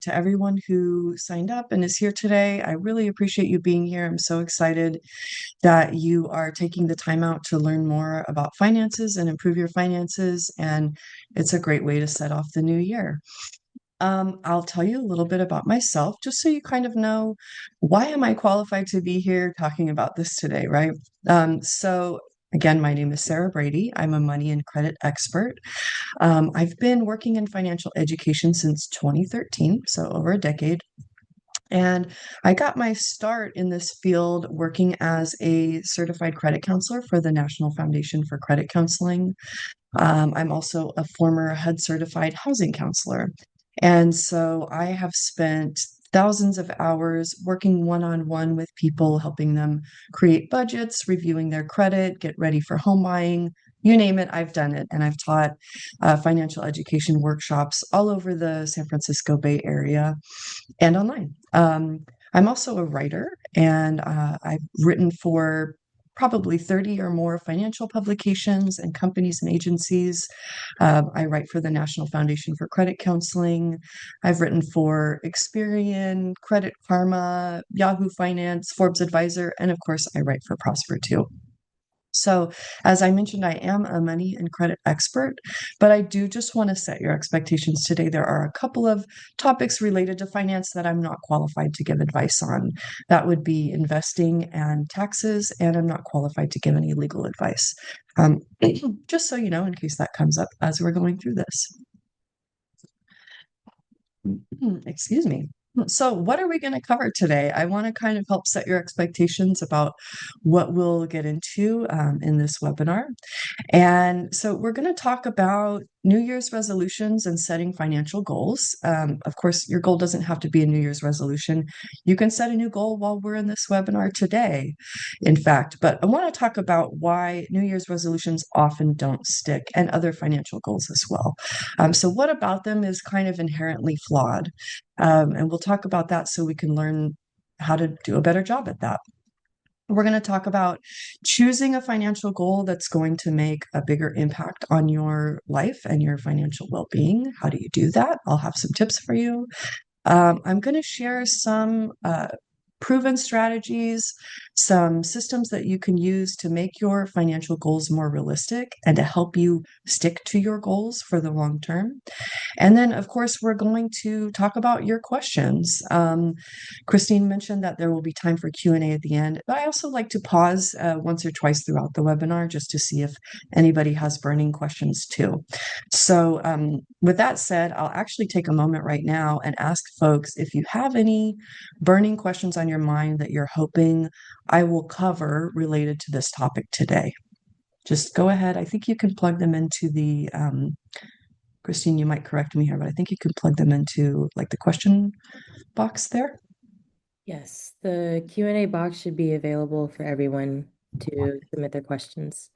to everyone who signed up and is here today. I really appreciate you being here. I'm so excited that you are taking the time out to learn more about finances and improve your finances. And it's a great way to set off the new year. I'll tell you a little bit about myself, just so you kind of know why am I qualified to be here talking about this today, right? So again, my name is Sarah Brady. I'm a money and credit expert. I've been working in financial education since 2013, so over a decade. And I got my start in this field working as a certified credit counselor for the National Foundation for Credit Counseling. I'm also a former HUD certified housing counselor. And so I have spent thousands of hours working one on one with people, helping them create budgets, reviewing their credit, get ready for home buying. You name it, I've done it. And I've taught financial education workshops all over the San Francisco Bay Area and online. I'm also a writer, and I've written for probably 30 or more financial publications and companies and agencies. I write for the National Foundation for Credit Counseling. I've written for Experian, Credit Karma, Yahoo Finance, Forbes Advisor, and of course, I write for Prosper too. So, as I mentioned, I am a money and credit expert, but I do just want to set your expectations today. There are a couple of topics related to finance that I'm not qualified to give advice on. That would be investing and taxes, and I'm not qualified to give any legal advice. Um, just so you know, in case that comes up as we're going through this. Excuse me. So, what are we going to cover today? I want to kind of help set your expectations about what we'll get into in this webinar. And so we're going to talk about New Year's resolutions and setting financial goals. Of course, your goal doesn't have to be a New Year's resolution. You can set a new goal while we're in this webinar today, in fact. But I want to talk about why New Year's resolutions often don't stick and other financial goals as well. So what about them is kind of inherently flawed? And we'll talk about that so we can learn how to do a better job at that. We're going to talk about choosing a financial goal that's going to make a bigger impact on your life and your financial well-being. How do you do that? I'll have some tips for you. I'm going to share some proven strategies, some systems that you can use to make your financial goals more realistic and to help you stick to your goals for the long term. And then, of course, we're going to talk about your questions. Christine mentioned that there will be time for Q&A at the end, but I also like to pause once or twice throughout the webinar just to see if anybody has burning questions too. So with that said, I'll actually take a moment right now and ask folks if you have any burning questions on your mind that you're hoping I will cover related to this topic today. Just go ahead. I think you can plug them into the Christine, you might correct me here, but I think you can plug them into like the question box there. Yes, the Q&A box should be available for everyone to submit their questions.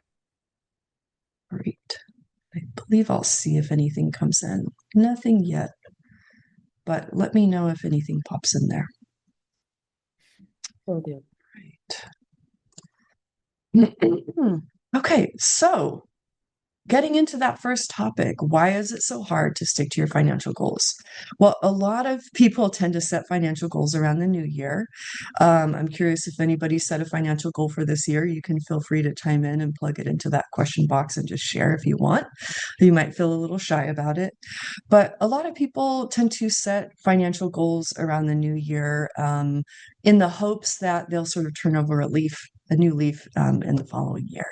Great. I believe I'll see if anything comes in. Nothing yet, but let me know if anything pops in there. Will do. Right. Okay, so getting into that first topic, why is it so hard to stick to your financial goals? Well, a lot of people tend to set financial goals around the new year. I'm curious if anybody set a financial goal for this year. You can feel free to chime in and plug it into that question box and just share if you want. You might feel a little shy about it. But a lot of people tend to set financial goals around the new year in the hopes that they'll sort of turn over a new leaf in the following year.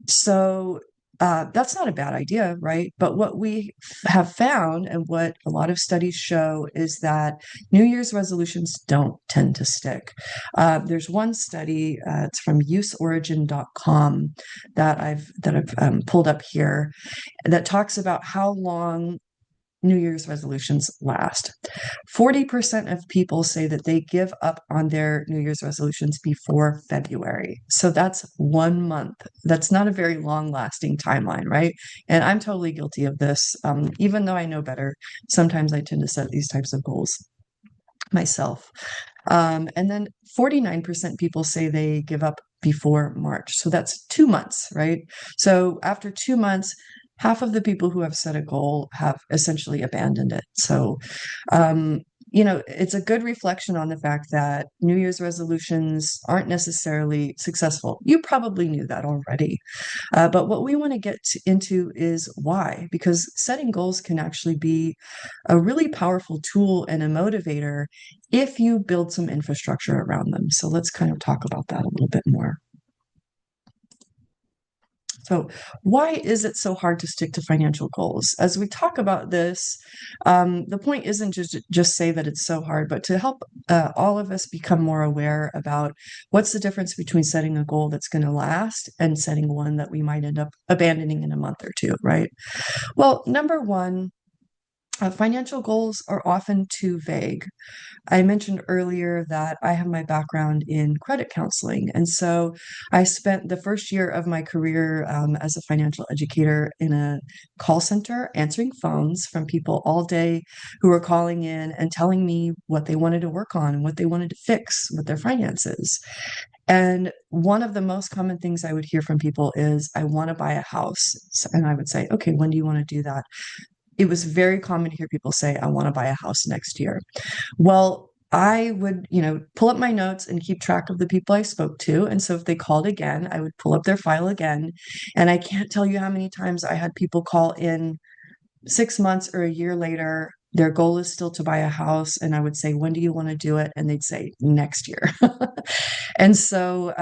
So that's not a bad idea, right? But what we have found and what a lot of studies show is that New Year's resolutions don't tend to stick. There's one study, it's from useorigin.com that I've pulled up here that talks about how long New Year's resolutions last. 40% of people say that they give up on their New Year's resolutions before February. So that's 1 month. That's not a very long lasting timeline, right? And I'm totally guilty of this. Even though I know better, sometimes I tend to set these types of goals myself. And then 49% people say they give up before March. So that's 2 months, right? So after 2 months, half of the people who have set a goal have essentially abandoned it. So it's a good reflection on the fact that New Year's resolutions aren't necessarily successful. You probably knew that already. But what we want to get into is why, because setting goals can actually be a really powerful tool and a motivator if you build some infrastructure around them. So let's kind of talk about that a little bit more. So, why is it so hard to stick to financial goals? As we talk about this, the point isn't just say that it's so hard, but to help all of us become more aware about what's the difference between setting a goal that's going to last and setting one that we might end up abandoning in a month or two, right? Well, number one, financial goals are often too vague. I mentioned earlier that I have my background in credit counseling. And so I spent the first year of my career as a financial educator in a call center answering phones from people all day who were calling in and telling me what they wanted to work on and what they wanted to fix with their finances. And one of the most common things I would hear from people is, I want to buy a house. And I would say, okay, when do you want to do that? It was very common to hear people say, I want to buy a house next year. Well, I would, pull up my notes and keep track of the people I spoke to. And so if they called again, I would pull up their file again. And I can't tell you how many times I had people call in 6 months or a year later. Their goal is still to buy a house. And I would say, when do you want to do it? And they'd say, next year. And so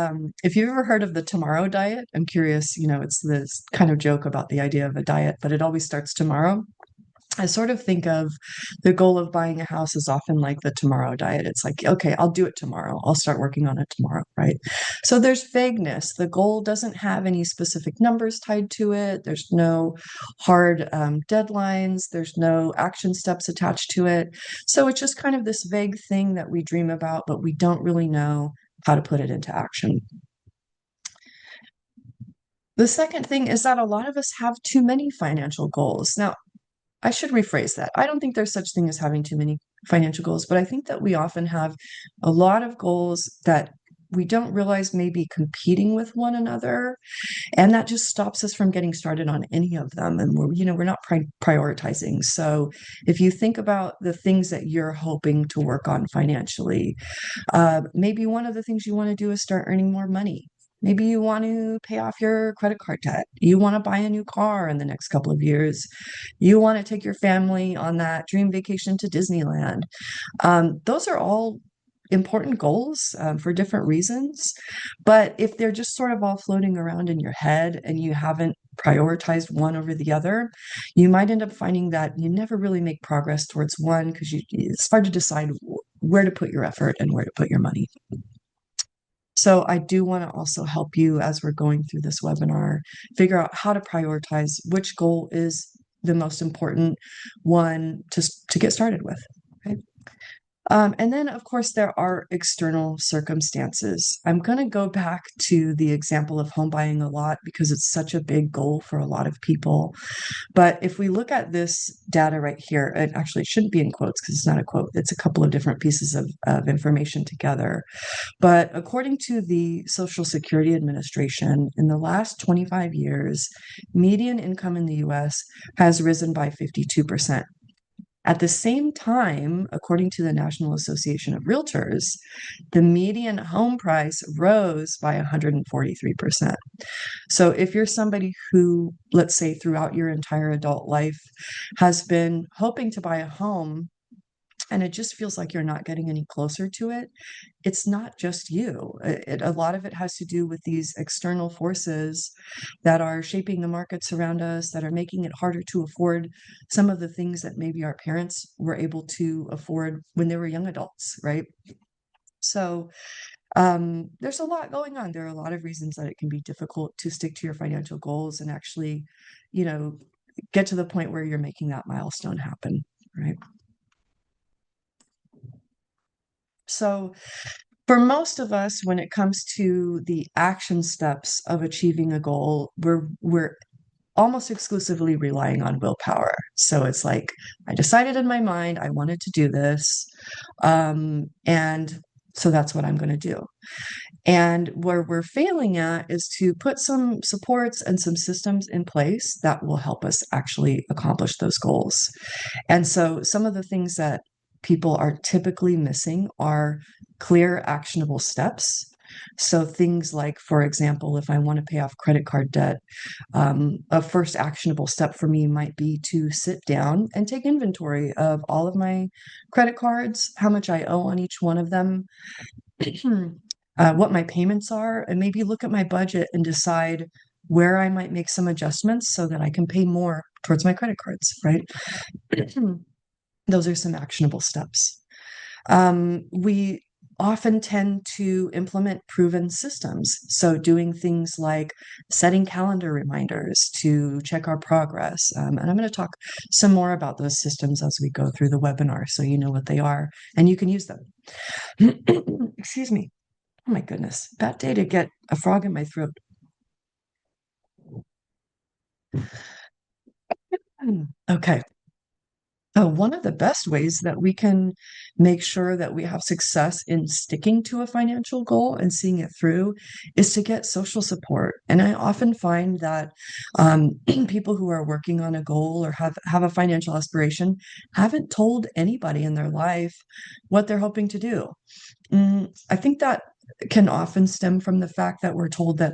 if you've ever heard of the tomorrow diet, I'm curious, it's this kind of joke about the idea of a diet, but it always starts tomorrow. I sort of think of the goal of buying a house as often like the tomorrow diet. It's like, okay, I'll do it tomorrow. I'll start working on it tomorrow, right? So there's vagueness. The goal doesn't have any specific numbers tied to it. There's no hard deadlines. There's no action steps attached to it. So it's just kind of this vague thing that we dream about, but we don't really know how to put it into action. The second thing is that a lot of us have too many financial goals. Now, I should rephrase that. I don't think there's such thing as having too many financial goals, but I think that we often have a lot of goals that we don't realize may be competing with one another, and that just stops us from getting started on any of them. And we're not prioritizing. So if you think about the things that you're hoping to work on financially, maybe one of the things you want to do is start earning more money. Maybe you want to pay off your credit card debt. You want to buy a new car in the next couple of years. You want to take your family on that dream vacation to Disneyland. Those are all important goals for different reasons. But if they're just sort of all floating around in your head and you haven't prioritized one over the other, you might end up finding that you never really make progress towards one because it's hard to decide where to put your effort and where to put your money. So I do want to also help you as we're going through this webinar, figure out how to prioritize which goal is the most important one to get started with. Okay. And then, of course, there are external circumstances. I'm going to go back to the example of home buying a lot because it's such a big goal for a lot of people. But if we look at this data right here, it actually shouldn't be in quotes because it's not a quote. It's a couple of different pieces of information together. But according to the Social Security Administration, in the last 25 years, median income in the US has risen by 52%. At the same time, according to the National Association of Realtors, the median home price rose by 143%. So if you're somebody who, let's say, throughout your entire adult life has been hoping to buy a home, and it just feels like you're not getting any closer to it, it's not just you. A lot of it has to do with these external forces that are shaping the markets around us, that are making it harder to afford some of the things that maybe our parents were able to afford when they were young adults, right? So there's a lot going on. There are a lot of reasons that it can be difficult to stick to your financial goals and actually, get to the point where you're making that milestone happen, right? So for most of us, when it comes to the action steps of achieving a goal, we're almost exclusively relying on willpower. So it's like, I decided in my mind I wanted to do this. And so that's what I'm going to do. And where we're failing at is to put some supports and some systems in place that will help us actually accomplish those goals. And so some of the things that people are typically missing are clear, actionable steps. So things like, for example, if I want to pay off credit card debt, a first actionable step for me might be to sit down and take inventory of all of my credit cards, how much I owe on each one of them, what my payments are, and maybe look at my budget and decide where I might make some adjustments so that I can pay more towards my credit cards, right? Those are some actionable steps. We often tend to implement proven systems. So doing things like setting calendar reminders to check our progress. And I'm going to talk some more about those systems as we go through the webinar so you know what they are and you can use them. Excuse me. Oh my goodness. Bad day to get a frog in my throat. Okay. One of the best ways that we can make sure that we have success in sticking to a financial goal and seeing it through is to get social support. And I often find that people who are working on a goal or have a financial aspiration haven't told anybody in their life what they're hoping to do. I think that can often stem from the fact that we're told that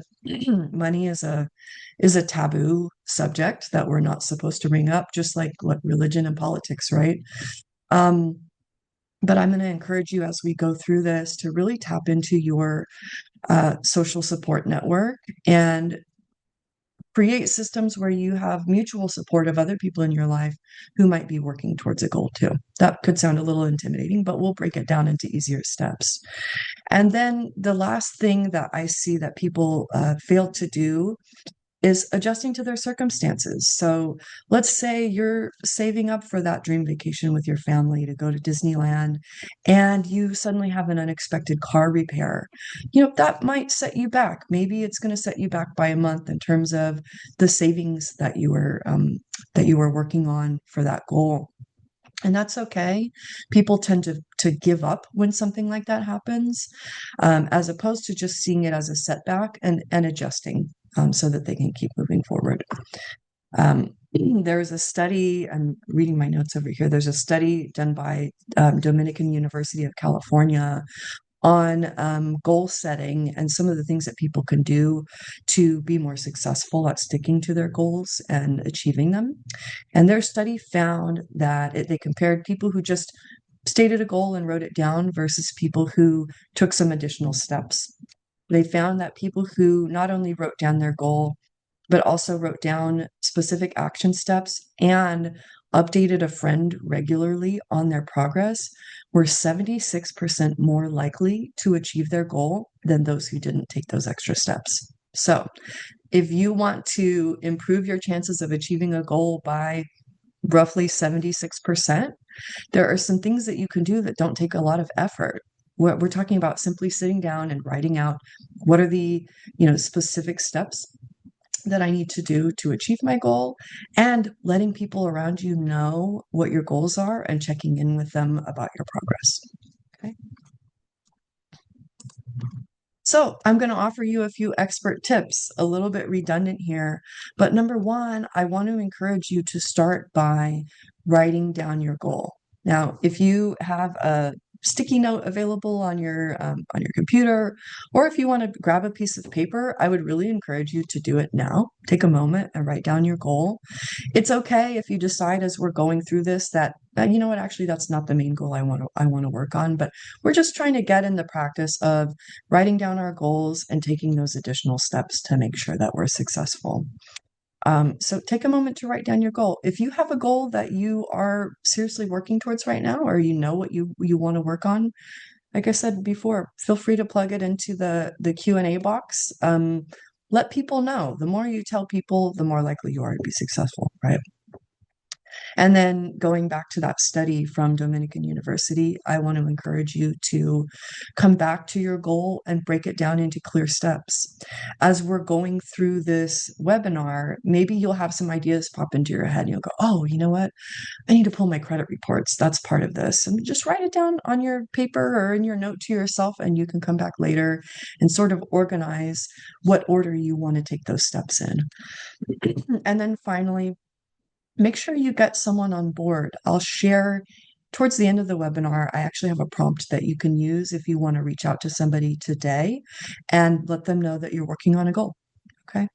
money is a taboo subject that we're not supposed to bring up, just like what religion and politics, right? Um, but I'm going to encourage you as we go through this to really tap into your social support network and create systems where you have mutual support of other people in your life who might be working towards a goal too. That could sound a little intimidating, but we'll break it down into easier steps. And then the last thing that I see that people fail to do is adjusting to their circumstances. So let's say you're saving up for that dream vacation with your family to go to Disneyland, and you suddenly have an unexpected car repair. That might set you back. Maybe it's going to set you back by a month in terms of the savings that you were working on for that goal. And that's okay. People tend to give up when something like that happens, as opposed to just seeing it as a setback and adjusting so that they can keep moving forward. There's a study, I'm reading my notes over here. There's a study done by Dominican University of California on goal setting and some of the things that people can do to be more successful at sticking to their goals and achieving them. And their study found that they compared people who just stated a goal and wrote it down versus people who took some additional steps. They found that people who not only wrote down their goal, but also wrote down specific action steps and updated a friend regularly on their progress were 76% more likely to achieve their goal than those who didn't take those extra steps. So, if you want to improve your chances of achieving a goal by roughly 76%, there are some things that you can do that don't take a lot of effort. What we're talking about simply sitting down and writing out what are the, specific steps that I need to do to achieve my goal and letting people around you know what your goals are and checking in with them about your progress. Okay. So I'm going to offer you a few expert tips, a little bit redundant here. But number one, I want to encourage you to start by writing down your goal. Now, if you have a sticky note available on your computer, or if you want to grab a piece of paper, I would really encourage you to do it now. Take a moment and write down your goal. It's okay if you decide as we're going through this that you know what, actually that's not the main goal I want to work on, but we're just trying to get in the practice of writing down our goals and taking those additional steps to make sure that we're successful. So take a moment to write down your goal. If you have a goal that you are seriously working towards right now, or you know what you want to work on, like I said before, feel free to plug it into the Q&A box. Let people know. The more you tell people, the more likely you are to be successful, right? And then going back to that study from Dominican University, I want to encourage you to come back to your goal and break it down into clear steps. As we're going through this webinar, maybe you'll have some ideas pop into your head and you'll go, oh, you know what? I need to pull my credit reports. That's part of this. And just write it down on your paper or in your note to yourself, and you can come back later and sort of organize what order you want to take those steps in. And then finally, make sure you get someone on board. I'll share towards the end of the webinar, I actually have a prompt that you can use if you want to reach out to somebody today and let them know that you're working on a goal. Okay.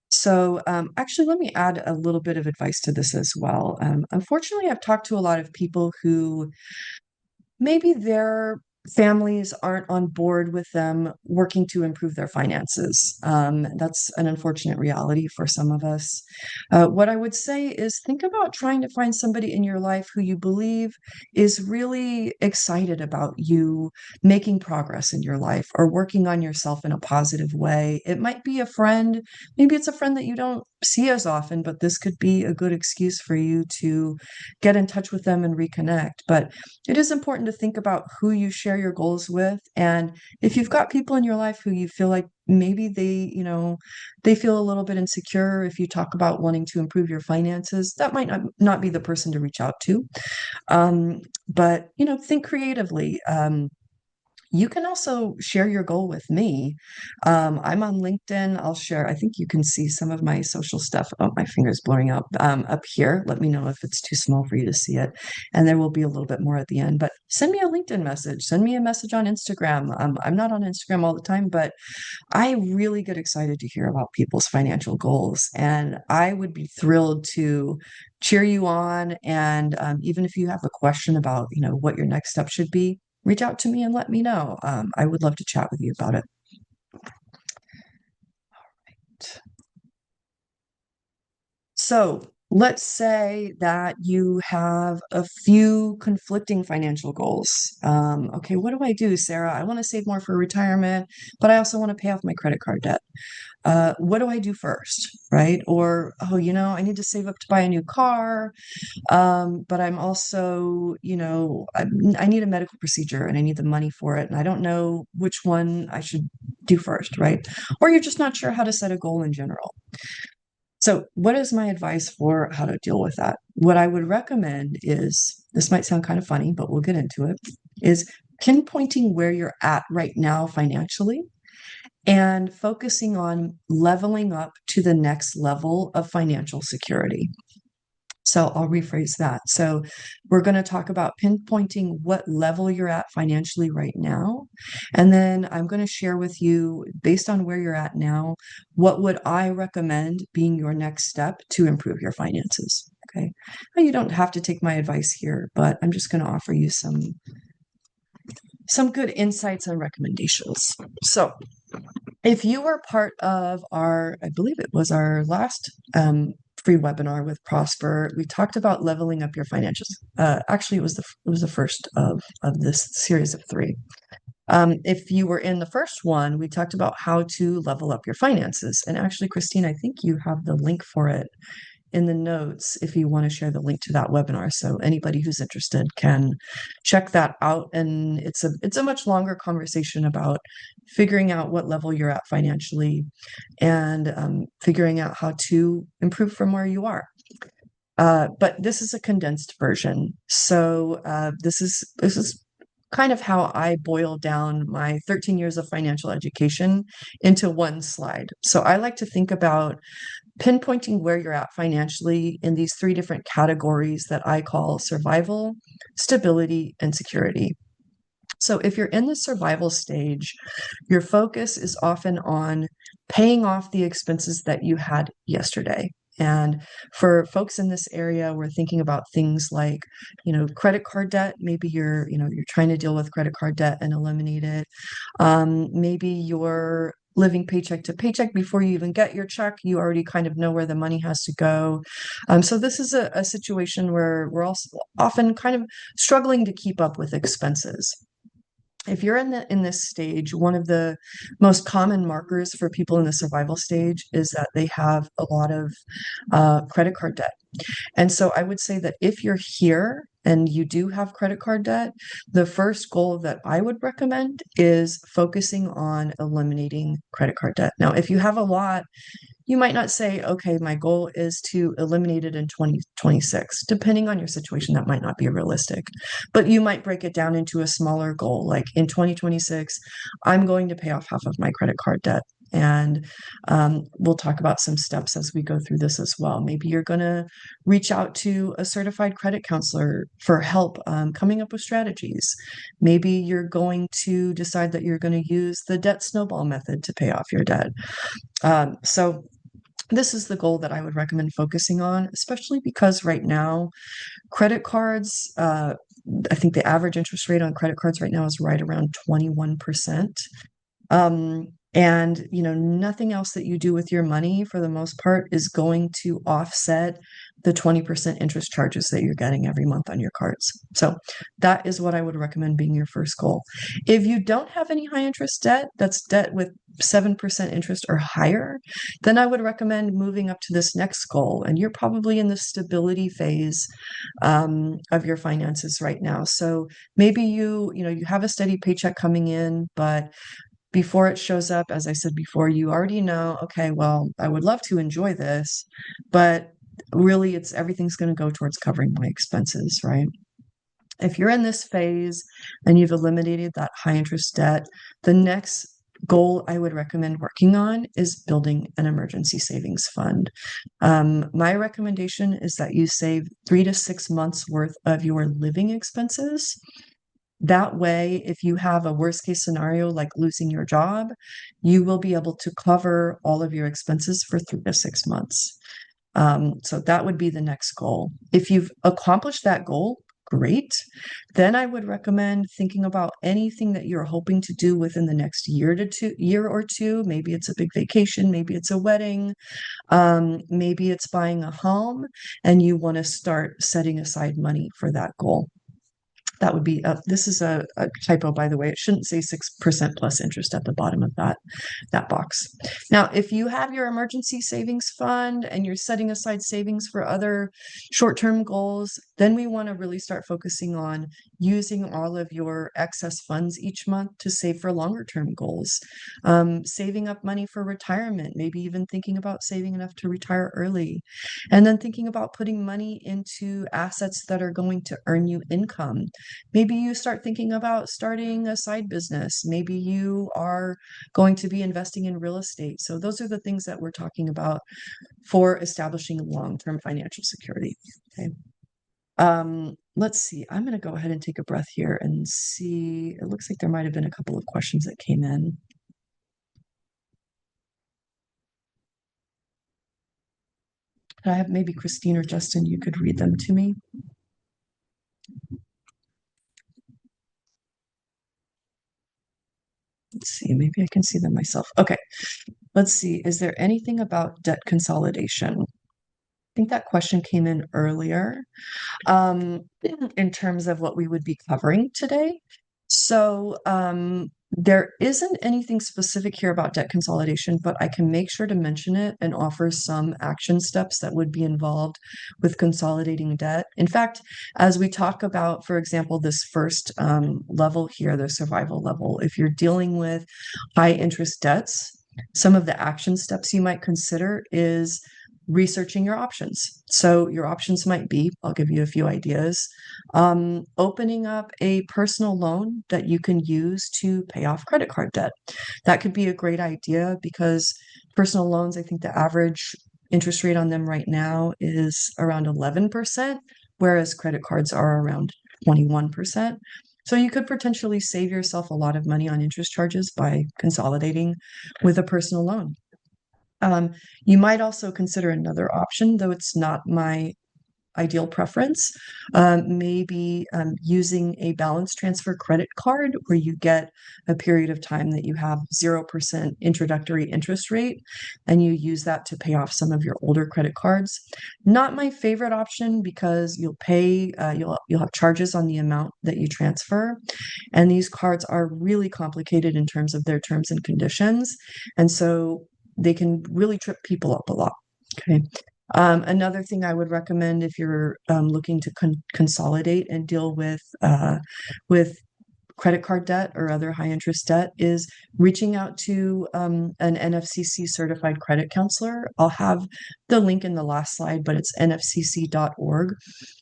So actually, let me add a little bit of advice to this as well. Unfortunately, I've talked to a lot of people who maybe their families aren't on board with them working to improve their finances. That's an unfortunate reality for some of us. What I would say is think about trying to find somebody in your life who you believe is really excited about you making progress in your life or working on yourself in a positive way. It might be a friend, maybe it's a friend that you don't see as often, but this could be a good excuse for you to get in touch with them and reconnect. But it is important to think about who you share your goals with. And if you've got people in your life who you feel like maybe they feel a little bit insecure if you talk about wanting to improve your finances, that might not be the person to reach out to. But, think creatively. You can also share your goal with me. I'm on LinkedIn. I'll share, I think you can see some of my social stuff. Oh, my finger's blowing up here. Let me know if it's too small for you to see it. And there will be a little bit more at the end. But send me a LinkedIn message. Send me a message on Instagram. I'm not on Instagram all the time, but I really get excited to hear about people's financial goals. And I would be thrilled to cheer you on. And even if you have a question about, what your next step should be, reach out to me and let me know. I would love to chat with you about it. So let's say that you have a few conflicting financial goals. Okay, what do I do, Sarah? I want to save more for retirement, but I also want to pay off my credit card debt. What do I do first, right? Or, oh, I need to save up to buy a new car, but I'm also, I need a medical procedure and I need the money for it, and I don't know which one I should do first, right? Or you're just not sure how to set a goal in general. So, what is my advice for how to deal with that? What I would recommend is this might sound kind of funny, but we'll get into it, is pinpointing where you're at right now financially and focusing on leveling up to the next level of financial security. So I'll rephrase that. So we're going to talk about pinpointing what level you're at financially right now. And then I'm going to share with you, based on where you're at now, what would I recommend being your next step to improve your finances? Okay. Now, you don't have to take my advice here, but I'm just going to offer you some good insights and recommendations. So if you were part of I believe it was our last free webinar with Prosper, we talked about leveling up your financials. Actually, it was the first of this series of three. If you were in the first one, we talked about how to level up your finances. And actually, Christine, I think you have the link for it in the notes if you want to share the link to that webinar. So anybody who's interested can check that out. And it's a much longer conversation about figuring out what level you're at financially and figuring out how to improve from where you are. But this is a condensed version. So this is kind of how I boil down my 13 years of financial education into one slide. So I like to think about pinpointing where you're at financially in these three different categories that I call survival, stability, and security. So if you're in the survival stage, your focus is often on paying off the expenses that you had yesterday. And for folks in this area, we're thinking about things like, credit card debt. Maybe you're trying to deal with credit card debt and eliminate it. Maybe you're living paycheck to paycheck. Before you even get your check, you already kind of know where the money has to go. So this is a situation where we're also often kind of struggling to keep up with expenses. If you're in this stage, one of the most common markers for people in the survival stage is that they have a lot of credit card debt. And so I would say that if you're here and you do have credit card debt, the first goal that I would recommend is focusing on eliminating credit card debt. Now, if you have a lot, you might not say, okay, my goal is to eliminate it in 2026. Depending on your situation, that might not be realistic. But you might break it down into a smaller goal. Like in 2026, I'm going to pay off half of my credit card debt. And we'll talk about some steps as we go through this as well. Maybe you're going to reach out to a certified credit counselor for help coming up with strategies. Maybe you're going to decide that you're going to use the debt snowball method to pay off your debt. So this is the goal that I would recommend focusing on, especially because right now, credit cards, I think the average interest rate on credit cards right now is right around 21%. And nothing else that you do with your money for the most part is going to offset the 20% interest charges that you're getting every month on your cards. So that is what I would recommend being your first goal. If you don't have any high interest debt, that's debt with 7% interest or higher, then I would recommend moving up to this next goal. And you're probably in the stability phase of your finances right now. So maybe you have a steady paycheck coming in, but before it shows up, as I said before, you already know, okay, well, I would love to enjoy this, but really everything's going to go towards covering my expenses, right? If you're in this phase and you've eliminated that high interest debt, the next goal I would recommend working on is building an emergency savings fund. My recommendation is that you save 3 to 6 months worth of your living expenses. That way, if you have a worst case scenario like losing your job, you will be able to cover all of your expenses for 3 to 6 months. So that would be the next goal. If you've accomplished that goal, great. Then I would recommend thinking about anything that you're hoping to do within the next year or two. Maybe it's a big vacation, maybe it's a wedding, maybe it's buying a home, and you want to start setting aside money for that goal. That would be, this is a typo, by the way. It shouldn't say 6% plus interest at the bottom of that box. Now, if you have your emergency savings fund and you're setting aside savings for other short-term goals, then we want to really start focusing on using all of your excess funds each month to save for longer-term goals. Saving up money for retirement, maybe even thinking about saving enough to retire early, and then thinking about putting money into assets that are going to earn you income. Maybe you start thinking about starting a side business. Maybe you are going to be investing in real estate. So those are the things that we're talking about for establishing long-term financial security. Okay. Let's see. I'm going to go ahead and take a breath here and see. It looks like there might have been a couple of questions that came in. Could I have maybe Christine or Justin, you could read them to me? Let's see, maybe I can see them myself. Okay, let's see. Is there anything about debt consolidation? I think that question came in earlier in terms of what we would be covering today. So there isn't anything specific here about debt consolidation, but I can make sure to mention it and offer some action steps that would be involved with consolidating debt. In fact, as we talk about, for example, this first level here, the survival level, if you're dealing with high interest debts, some of the action steps you might consider is researching your options. So your options might be, I'll give you a few ideas, opening up a personal loan that you can use to pay off credit card debt. That could be a great idea because personal loans, I think the average interest rate on them right now is around 11%, whereas credit cards are around 21%. So you could potentially save yourself a lot of money on interest charges by consolidating with a personal loan. You might also consider another option, though it's not my ideal preference, maybe using a balance transfer credit card where you get a period of time that you have 0% introductory interest rate and you use that to pay off some of your older credit cards. Not my favorite option because you'll have charges on the amount that you transfer. And these cards are really complicated in terms of their terms and conditions. And so they can really trip people up a lot. Okay. Another thing I would recommend if you're looking to consolidate and deal with credit card debt or other high interest debt is reaching out to an NFCC certified credit counselor. I'll have the link in the last slide, but it's nfcc.org.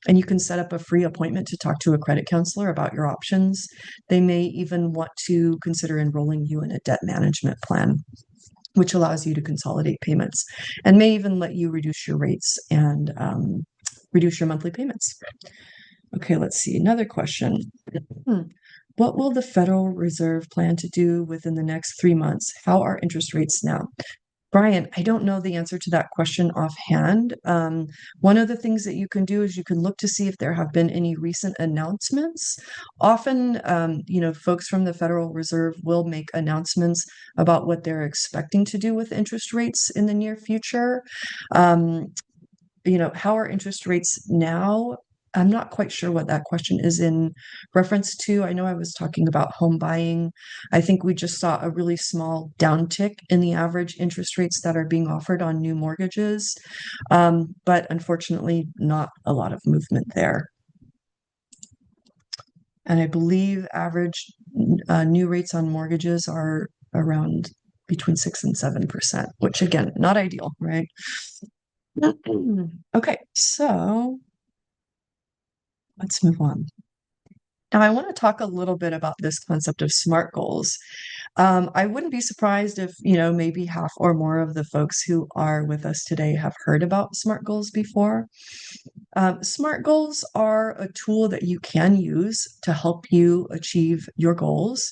And you can set up a free appointment to talk to a credit counselor about your options. They may even want to consider enrolling you in a debt management plan. which allows you to consolidate payments and may even let you reduce your rates and reduce your monthly payments. Okay, let's see. Another question. What will the Federal Reserve plan to do within the next 3 months? How are interest rates now? Brian, I don't know the answer to that question offhand. One of the things that you can do is you can look to see if there have been any recent announcements. Often, folks from the Federal Reserve will make announcements about what they're expecting to do with interest rates in the near future. How are interest rates now? I'm not quite sure what that question is in reference to. I know I was talking about home buying. I think we just saw a really small downtick in the average interest rates that are being offered on new mortgages, but unfortunately, not a lot of movement there. And I believe average new rates on mortgages are around between 6 and 7%, which again, not ideal, right? Okay, so let's move on. Now, I want to talk a little bit about this concept of SMART goals. I wouldn't be surprised if, maybe half or more of the folks who are with us today have heard about SMART goals before. SMART goals are a tool that you can use to help you achieve your goals.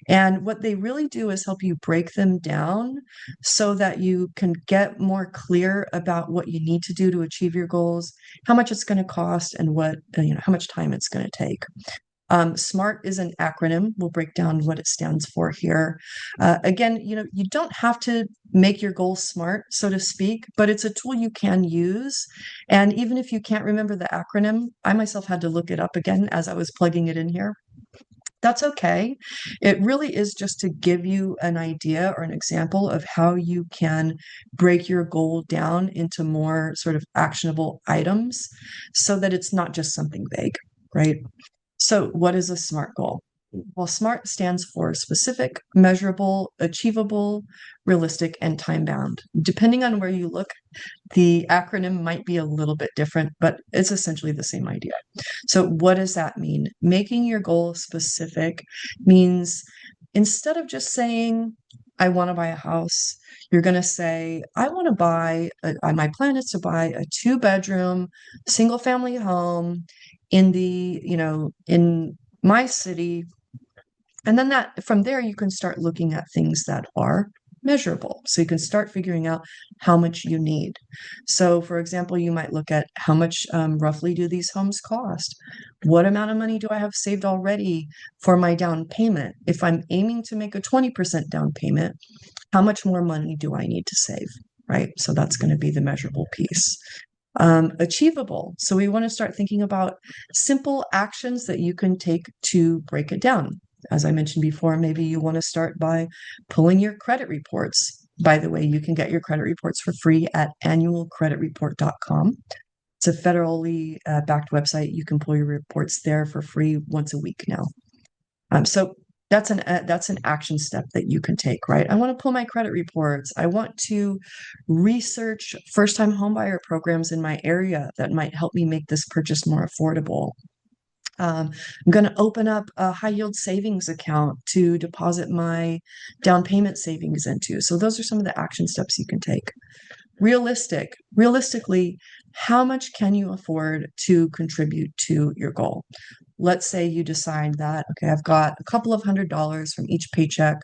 And what they really do is help you break them down so that you can get more clear about what you need to do to achieve your goals, how much it's going to cost, and how much time it's going to take. SMART is an acronym. We'll break down what it stands for here. Again, you don't have to make your goals SMART, so to speak, but it's a tool you can use. And even if you can't remember the acronym, I myself had to look it up again as I was plugging it in here. That's okay. It really is just to give you an idea or an example of how you can break your goal down into more sort of actionable items so that it's not just something vague, right? So what is a SMART goal? Well, SMART stands for specific, measurable, achievable, realistic, and time-bound. Depending on where you look, the acronym might be a little bit different, but it's essentially the same idea. So what does that mean? Making your goal specific means instead of just saying, I want to buy a house, you're going to say, I want to my plan is to buy a 2-bedroom, single-family home in my city. And then from there, you can start looking at things that are measurable. So you can start figuring out how much you need. So for example, you might look at how much roughly do these homes cost? What amount of money do I have saved already for my down payment? If I'm aiming to make a 20% down payment, how much more money do I need to save, right? So that's going to be the measurable piece. Achievable. So we want to start thinking about simple actions that you can take to break it down. As I mentioned before, maybe you want to start by pulling your credit reports. By the way, you can get your credit reports for free at annualcreditreport.com. It's a federally backed website. You can pull your reports there for free once a week now. So that's an action step that you can take, right? I want to pull my credit reports. I want to research first-time homebuyer programs in my area that might help me make this purchase more affordable. I'm going to open up a high yield savings account to deposit my down payment savings into. So those are some of the action steps you can take. Realistically, how much can you afford to contribute to your goal? Let's say you decide that, okay, I've got a couple of $100s from each paycheck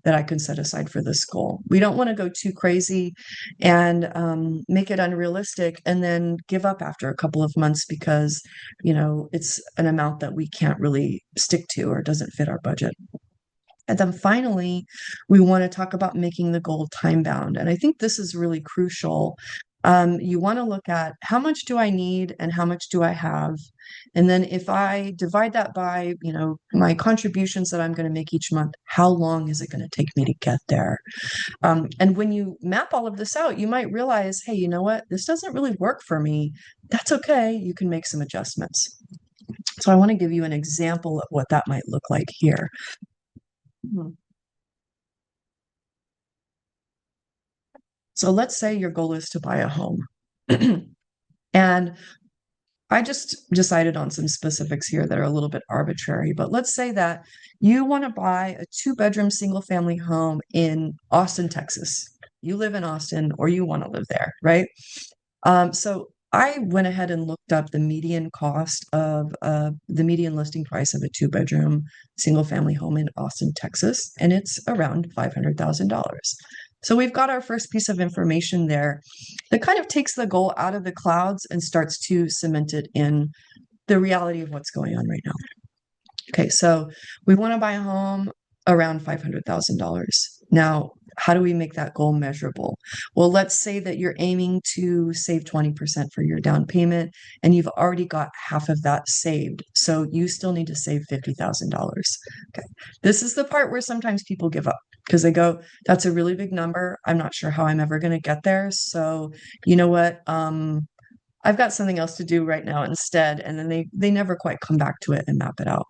that I can set aside for this goal. We don't want to go too crazy and make it unrealistic and then give up after a couple of months because, it's an amount that we can't really stick to or doesn't fit our budget. And then finally, we want to talk about making the goal time bound. And I think this is really crucial. You want to look at how much do I need and how much do I have? And then if I divide that by, my contributions that I'm going to make each month, how long is it going to take me to get there? And when you map all of this out, you might realize, hey, you know what? This doesn't really work for me. That's okay. You can make some adjustments. So I want to give you an example of what that might look like here. So let's say your goal is to buy a home. And I just decided on some specifics here that are a little bit arbitrary, but let's say that you want to buy a 2-bedroom single family home in Austin, Texas. You live in Austin or you want to live there, right? So I went ahead and looked up the median cost of the median listing price of a two-bedroom single family home in Austin, Texas, and it's around $500,000. So we've got our first piece of information there that kind of takes the goal out of the clouds and starts to cement it in the reality of what's going on right now. Okay, so we want to buy a home around $500,000. Now, how do we make that goal measurable? Well, let's say that you're aiming to save 20% for your down payment and you've already got half of that saved. So you still need to save $50,000. Okay, this is the part where sometimes people give up because they go, that's a really big number. I'm not sure how I'm ever going to get there. So, you know what? I've got something else to do right now instead. And then they never quite come back to it and map it out.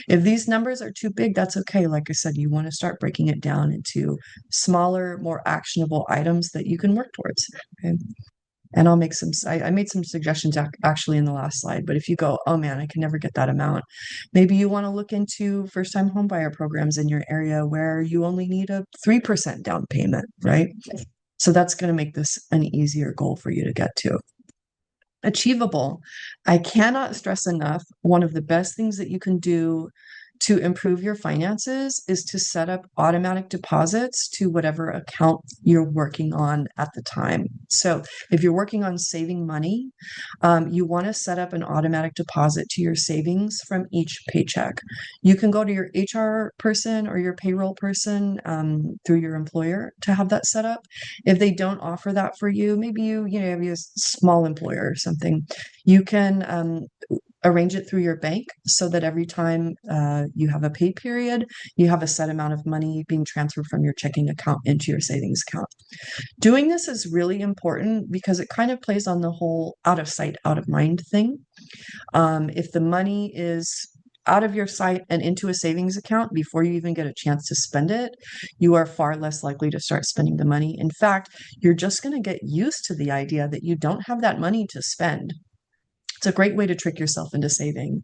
If these numbers are too big, that's okay. Like I said, you want to start breaking it down into smaller, more actionable items that you can work towards. Okay. And I'll make I made some suggestions actually in the last slide, but if you go, oh man, I can never get that amount, maybe you want to look into first-time homebuyer programs in your area where you only need a 3% down payment, right? So that's going to make this an easier goal for you to get to. Achievable. I cannot stress enough, one of the best things that you can do to improve your finances is to set up automatic deposits to whatever account you're working on at the time. So if you're working on saving money, you want to set up an automatic deposit to your savings from each paycheck. You can go to your HR person or your payroll person through your employer to have that set up. If they don't offer that for you, maybe you have a small employer or something, you can arrange it through your bank so that every time you have a pay period, you have a set amount of money being transferred from your checking account into your savings account. Doing this is really important because it kind of plays on the whole out of sight, out of mind thing. If the money is out of your sight and into a savings account before you even get a chance to spend it, you are far less likely to start spending the money. In fact, you're just going to get used to the idea that you don't have that money to spend. It's a great way to trick yourself into saving.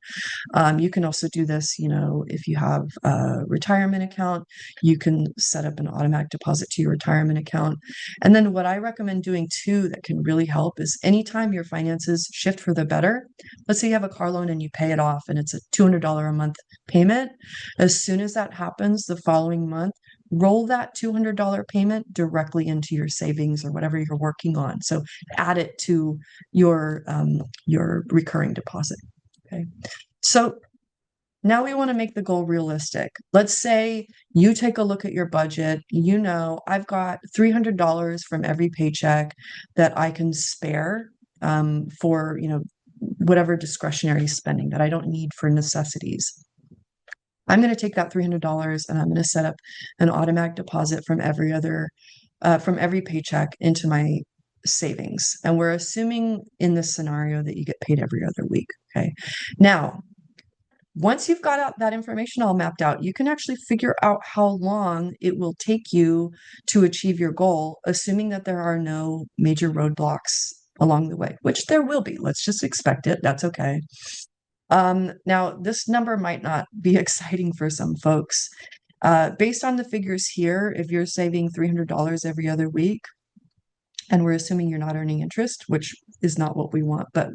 You can also do this, if you have a retirement account, you can set up an automatic deposit to your retirement account. And then what I recommend doing too that can really help is anytime your finances shift for the better, let's say you have a car loan and you pay it off and it's a $200 a month payment. As soon as that happens the following month, roll that $200 payment directly into your savings or whatever you're working on. So add it to your recurring deposit. Okay. So now we want to make the goal realistic. Let's say you take a look at your budget. I've got $300 from every paycheck that I can spare for, whatever discretionary spending that I don't need for necessities. I'm going to take that $300 and I'm going to set up an automatic deposit from every paycheck into my savings. And we're assuming in this scenario that you get paid every other week. Okay. Now, once you've got that information all mapped out, you can actually figure out how long it will take you to achieve your goal, assuming that there are no major roadblocks along the way, which there will be. Let's just expect it. That's okay. Now, this number might not be exciting for some folks. Based on the figures here, if you're saving $300 every other week, and we're assuming you're not earning interest, which is not what we want, but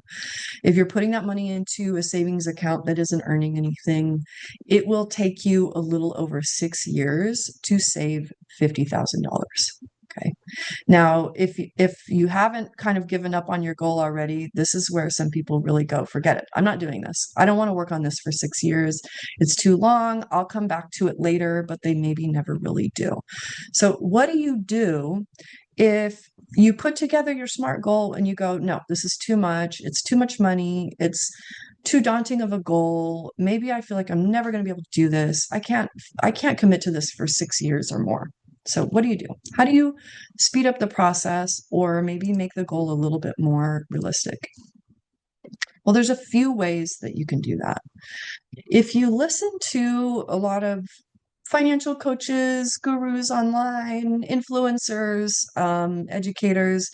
if you're putting that money into a savings account that isn't earning anything, it will take you a little over 6 years to save $50,000. Okay. Now, if you haven't kind of given up on your goal already, this is where some people really go, forget it. I'm not doing this. I don't want to work on this for 6 years. It's too long. I'll come back to it later, but they maybe never really do. So what do you do if you put together your SMART goal and you go, no, this is too much. It's too much money. It's too daunting of a goal. Maybe I feel like I'm never going to be able to do this. I can't commit to this for 6 years or more. So what do you do? How do you speed up the process or maybe make the goal a little bit more realistic? Well, there's a few ways that you can do that. If you listen to a lot of financial coaches, gurus online, influencers, educators,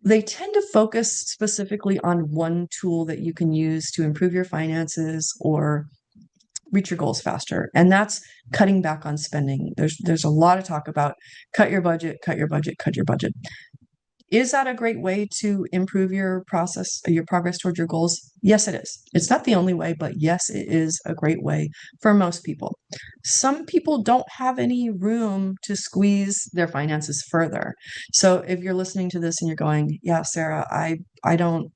they tend to focus specifically on one tool that you can use to improve your finances or reach your goals faster. And that's cutting back on spending. There's a lot of talk about cut your budget, cut your budget, cut your budget. Is that a great way to improve your progress towards your goals? Yes, it is. It's not the only way, but yes, it is a great way for most people. Some people don't have any room to squeeze their finances further. So if you're listening to this and you're going, yeah, Sarah, I don't,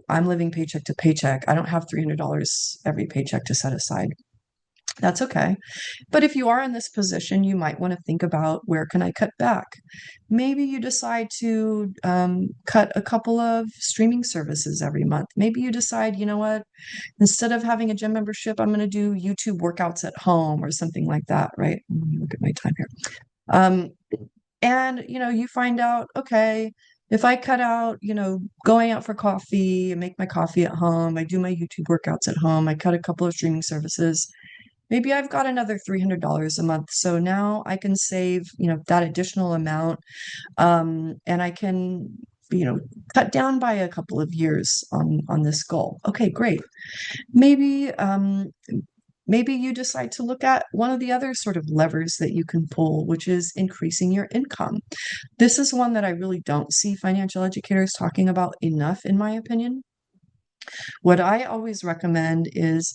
I'm living paycheck to paycheck. I don't have $300 every paycheck to set aside. That's okay. But if you are in this position, you might want to think about, where can I cut back? Maybe you decide to cut a couple of streaming services every month. Maybe you decide, you know what, instead of having a gym membership, I'm going to do YouTube workouts at home or something like that, right? Let me look at my time here. And you find out, okay, if I cut out, going out for coffee and make my coffee at home, I do my YouTube workouts at home, I cut a couple of streaming services, maybe I've got another $300 a month. So now I can save, that additional amount. And I can, cut down by a couple of years on this goal. Okay, great. Maybe you decide to look at one of the other sort of levers that you can pull, which is increasing your income. This is one that I really don't see financial educators talking about enough, in my opinion. What I always recommend is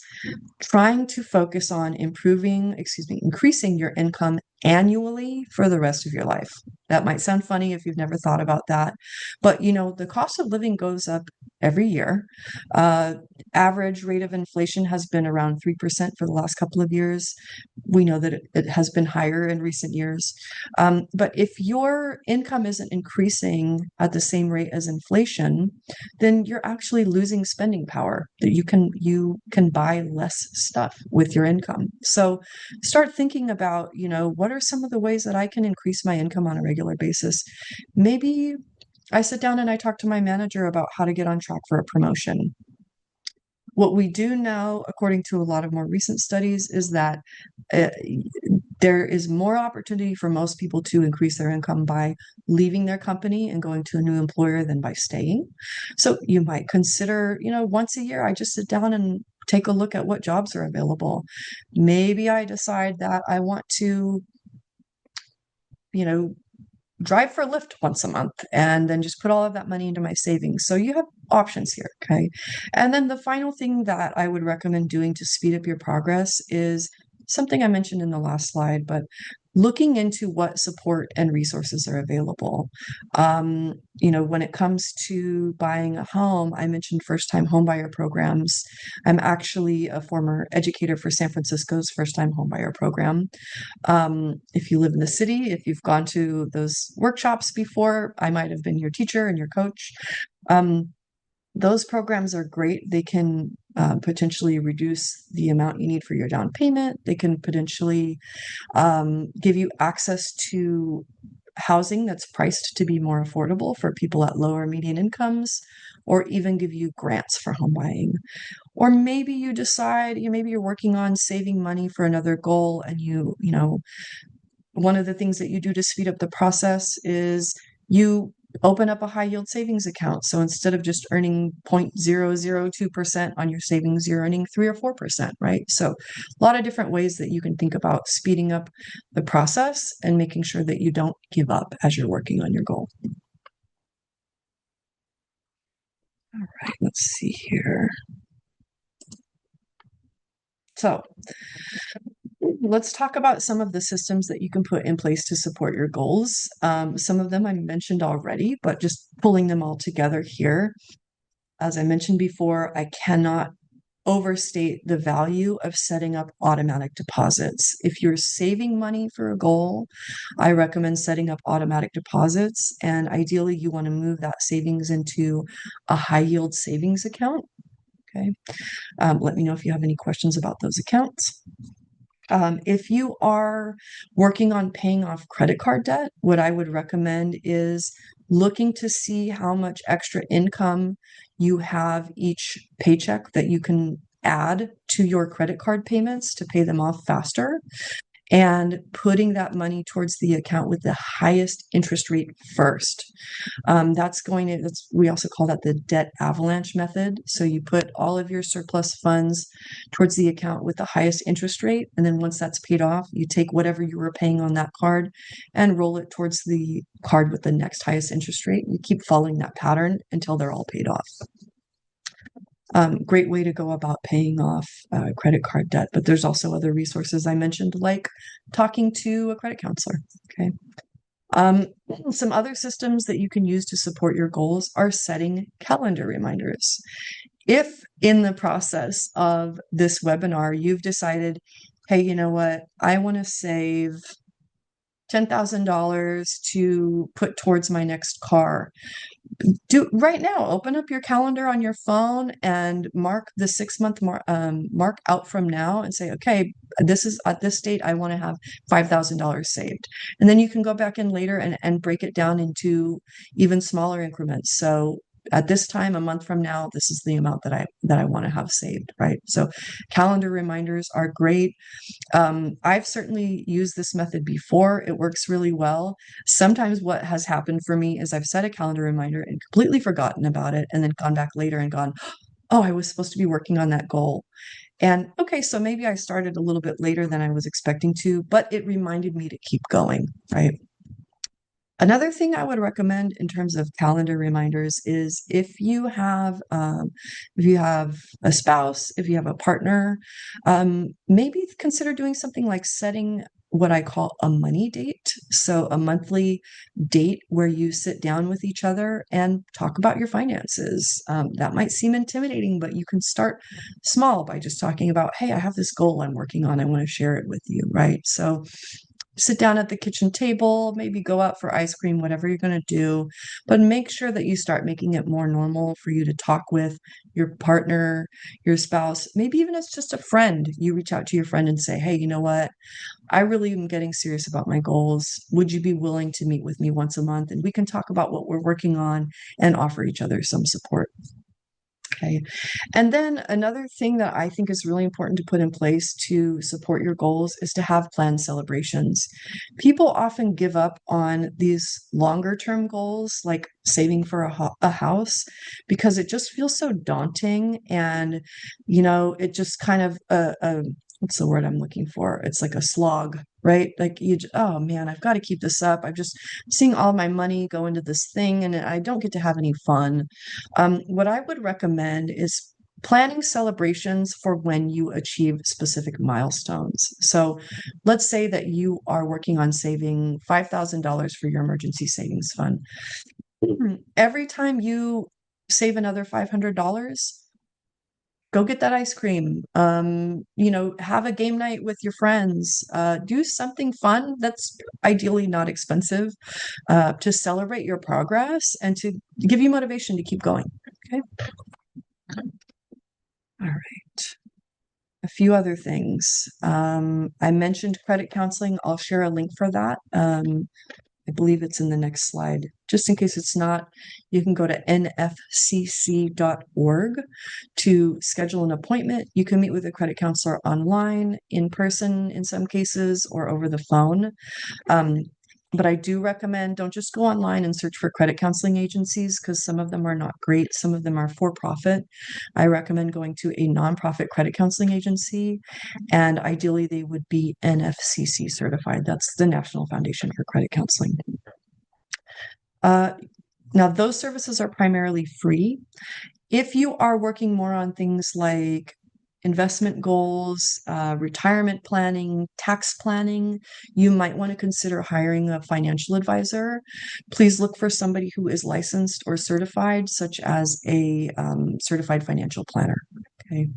trying to focus on increasing your income annually for the rest of your life. That might sound funny if you've never thought about that, but the cost of living goes up every year. Average rate of inflation has been around 3% for the last couple of years. We know that it has been higher in recent years. But if your income isn't increasing at the same rate as inflation, then you're actually losing spending power. That you can buy less stuff with your income. So start thinking about, what are some of the ways that I can increase my income on a regular basis? Maybe I sit down and I talk to my manager about how to get on track for a promotion. What we do know, according to a lot of more recent studies, is that there is more opportunity for most people to increase their income by leaving their company and going to a new employer than by staying. So you might consider, once a year, I just sit down and take a look at what jobs are available. Maybe I decide that I want to, drive for Lyft once a month and then just put all of that money into my savings. So you have options here, okay? And then the final thing that I would recommend doing to speed up your progress is something I mentioned in the last slide, but looking into what support and resources are available. When it comes to buying a home, I mentioned first-time homebuyer programs. I'm actually a former educator for San Francisco's first-time homebuyer program. If you live in the city, if you've gone to those workshops before, I might have been your teacher and your coach. Those programs are great. They can potentially reduce the amount you need for your down payment. They can potentially give you access to housing that's priced to be more affordable for people at lower median incomes, or even give you grants for home buying. Or maybe you decide, maybe you're working on saving money for another goal, and one of the things that you do to speed up the process is you open up a high yield savings account. So instead of just earning 0.002% on your savings, you're earning 3 or 4%, right? So a lot of different ways that you can think about speeding up the process and making sure that you don't give up as you're working on your goal. All right, let's see here. So let's talk about some of the systems that you can put in place to support your goals. Some of them I mentioned already, but just pulling them all together here. As I mentioned before, I cannot overstate the value of setting up automatic deposits. If you're saving money for a goal, I recommend setting up automatic deposits. And ideally, you want to move that savings into a high yield savings account. Okay. Let me know if you have any questions about those accounts. If you are working on paying off credit card debt, what I would recommend is looking to see how much extra income you have each paycheck that you can add to your credit card payments to pay them off faster. and putting that money towards the account with the highest interest rate first. We also call that the debt avalanche method. So you put all of your surplus funds towards the account with the highest interest rate. And then once that's paid off, you take whatever you were paying on that card and roll it towards the card with the next highest interest rate. You keep following that pattern until they're all paid off. Great way to go about paying off credit card debt. But there's also other resources I mentioned, like talking to a credit counselor. Okay. Some other systems that you can use to support your goals are setting calendar reminders. If in the process of this webinar, you've decided, hey, you know what, I want to save $10,000 to put towards my next car. Do right now, open up your calendar on your phone and mark the 6 month mark out from now and say, okay, this is at this date, I want to have $5,000 saved. And then you can go back in later and break it down into even smaller increments. So at this time, a month from now, this is the amount that I want to have saved, right? So calendar reminders are great. I've certainly used this method before. It works really well. Sometimes what has happened for me is I've set a calendar reminder and completely forgotten about it and then gone back later and gone, oh, I was supposed to be working on that goal. And okay, so maybe I started a little bit later than I was expecting to, but it reminded me to keep going, right? Another thing I would recommend in terms of calendar reminders is if you have a spouse, if you have a partner, maybe consider doing something like setting what I call a money date. So a monthly date where you sit down with each other and talk about your finances. That might seem intimidating, but you can start small by just talking about, hey, I have this goal I'm working on. I want to share it with you, right? So sit down at the kitchen table, maybe go out for ice cream, whatever you're going to do, but make sure that you start making it more normal for you to talk with your partner, your spouse, maybe even as just a friend. You reach out to your friend and say, hey, you know what? I really am getting serious about my goals. Would you be willing to meet with me once a month? And we can talk about what we're working on and offer each other some support. Okay. And then another thing that I think is really important to put in place to support your goals is to have planned celebrations. People often give up on these longer term goals, like saving for a house, because it just feels so daunting. And, it just kind of, what's the word I'm looking for? It's like a slog, right? Like oh man, I've got to keep this up. I'm just seeing all my money go into this thing and I don't get to have any fun. What I would recommend is planning celebrations for when you achieve specific milestones. So let's say that you are working on saving $5,000 for your emergency savings fund. Every time you save another $500, go get that ice cream. Have a game night with your friends. Do something fun that's ideally not expensive to celebrate your progress and to give you motivation to keep going. Okay. All right. A few other things. I mentioned credit counseling. I'll share a link for that. I believe it's in the next slide. Just in case it's not, you can go to nfcc.org to schedule an appointment. You can meet with a credit counselor online, in person in some cases, or over the phone. But I do recommend don't just go online and search for credit counseling agencies because some of them are not great. Some of them are for profit. I recommend going to a nonprofit credit counseling agency, and ideally they would be NFCC certified. That's the National Foundation for Credit Counseling. Now, those services are primarily free. If you are working more on things like investment goals, retirement planning, tax planning, you might want to consider hiring a financial advisor. Please look for somebody who is licensed or certified, such as a certified financial planner. Okay.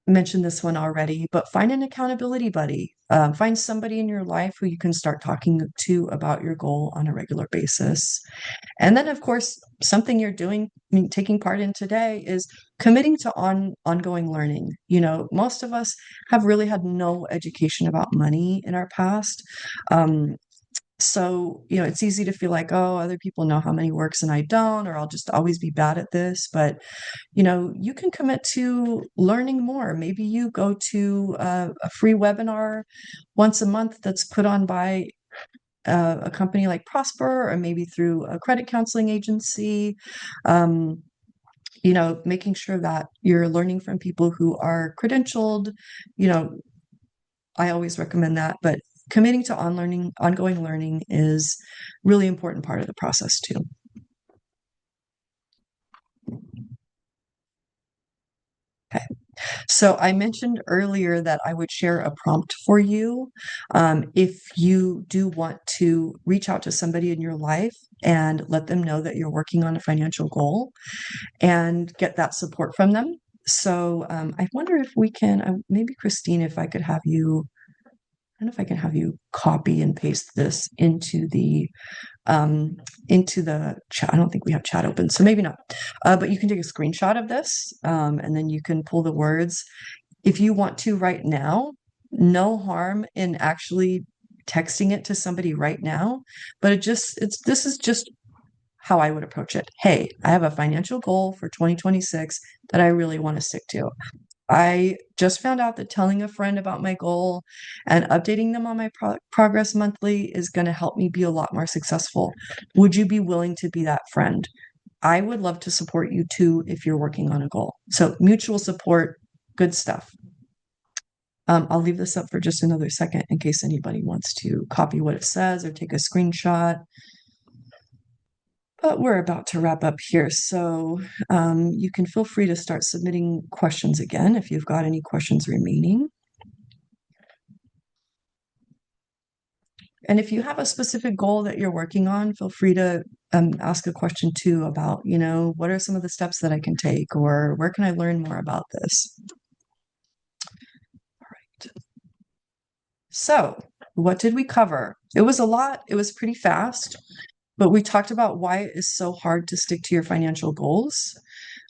Mentioned this one already, but find an accountability buddy. Find somebody in your life who you can start talking to about your goal on a regular basis. And then, of course, something you're doing, taking part in today is committing to ongoing learning. Most of us have really had no education about money in our past. So, it's easy to feel like, oh, other people know how money works and I don't, or I'll just always be bad at this. But, you can commit to learning more. Maybe you go to a free webinar once a month that's put on by a company like Prosper, or maybe through a credit counseling agency. Making sure that you're learning from people who are credentialed. you know, I always recommend that, but committing to ongoing learning is really important part of the process too. Okay. So I mentioned earlier that I would share a prompt for you. If you do want to reach out to somebody in your life and let them know that you're working on a financial goal and get that support from them. So I wonder if we can, maybe Christine, if I could have you, I don't know if I can have you copy and paste this into the chat. I don't think we have chat open, so maybe not. But you can take a screenshot of this, and then you can pull the words. If you want to right now, no harm in actually texting it to somebody right now, but this is just how I would approach it. Hey, I have a financial goal for 2026 that I really want to stick to. I just found out that telling a friend about my goal and updating them on my progress monthly is going to help me be a lot more successful. Would you be willing to be that friend? I would love to support you too if you're working on a goal. So, mutual support, good stuff. I'll leave this up for just another second in case anybody wants to copy what it says or take a screenshot. But we're about to wrap up here. So you can feel free to start submitting questions again if you've got any questions remaining. And if you have a specific goal that you're working on, feel free to ask a question too about, what are some of the steps that I can take, or where can I learn more about this? All right. So what did we cover? It was a lot. It was pretty fast, but we talked about why it is so hard to stick to your financial goals.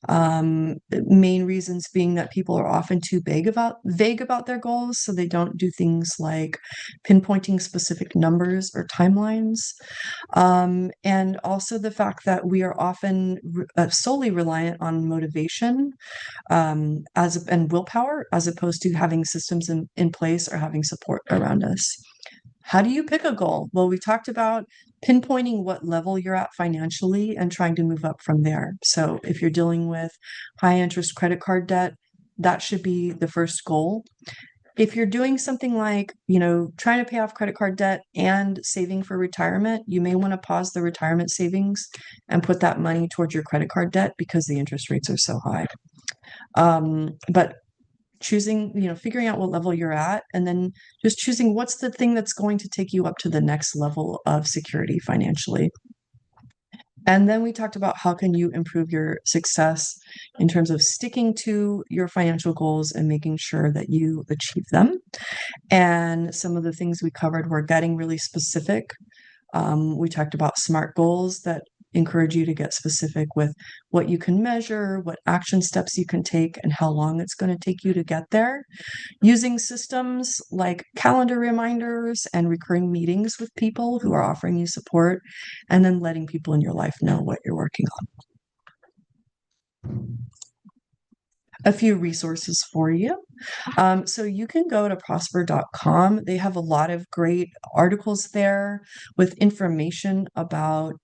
Main reasons being that people are often too vague about their goals, so they don't do things like pinpointing specific numbers or timelines. And also the fact that we are often solely reliant on motivation and willpower, as opposed to having systems in place or having support around us. How do you pick a goal? Well, we talked about pinpointing what level you're at financially and trying to move up from there. So if you're dealing with high interest credit card debt, that should be the first goal. If you're doing something like, trying to pay off credit card debt and saving for retirement, you may want to pause the retirement savings and put that money towards your credit card debt because the interest rates are so high. But choosing, figuring out what level you're at, and then just choosing what's the thing that's going to take you up to the next level of security financially. And then we talked about how can you improve your success in terms of sticking to your financial goals and making sure that you achieve them. And some of the things we covered were getting really specific. We talked about SMART goals that encourage you to get specific with what you can measure, what action steps you can take, and how long it's going to take you to get there. Using systems like calendar reminders and recurring meetings with people who are offering you support, and then letting people in your life know what you're working on. A few resources for you. So you can go to prosper.com. They have a lot of great articles there with information about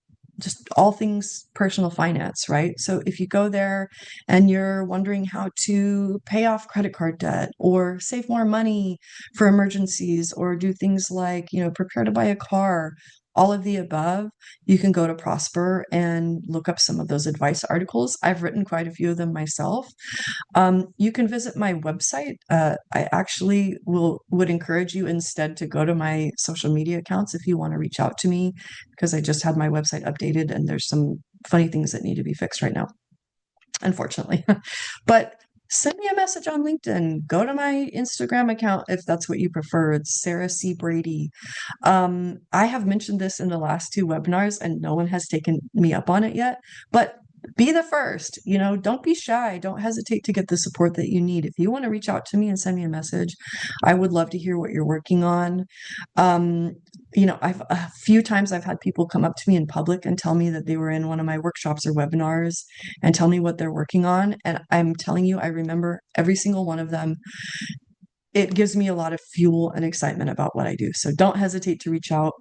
just all things personal finance, right? So if you go there and you're wondering how to pay off credit card debt or save more money for emergencies or do things like, prepare to buy a car, all of the above, you can go to Prosper and look up some of those advice articles. I've written quite a few of them myself. You can visit my website. I actually would encourage you instead to go to my social media accounts if you want to reach out to me, because I just had my website updated and there's some funny things that need to be fixed right now, unfortunately. But send me a message on LinkedIn. Go to my Instagram account if that's what you prefer. It's Sarah C. Brady. I have mentioned this in the last two webinars and no one has taken me up on it yet, but be the first, don't be shy. Don't hesitate to get the support that you need. If you want to reach out to me and send me a message, I would love to hear what you're working on. I've a few times I've had people come up to me in public and tell me that they were in one of my workshops or webinars and tell me what they're working on. And I'm telling you, I remember every single one of them. It gives me a lot of fuel and excitement about what I do. So don't hesitate to reach out.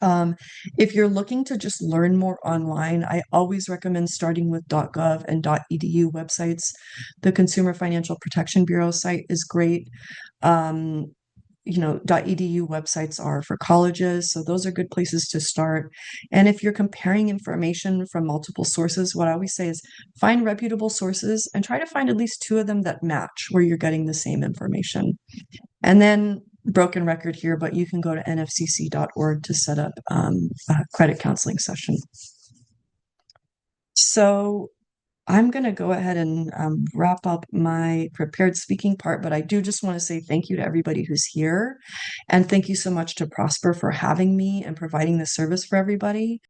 Um, if you're looking to just learn more online, I always recommend starting with .gov and .edu websites. The Consumer Financial Protection Bureau site is great. .edu websites are for colleges, so those are good places to start. And if you're comparing information from multiple sources, what I always say is find reputable sources and try to find at least two of them that match where you're getting the same information. And then, broken record here, but you can go to nfcc.org to set up a credit counseling session. So I'm going to go ahead and wrap up my prepared speaking part, but I do just want to say thank you to everybody who's here. And thank you so much to Prosper for having me and providing this service for everybody.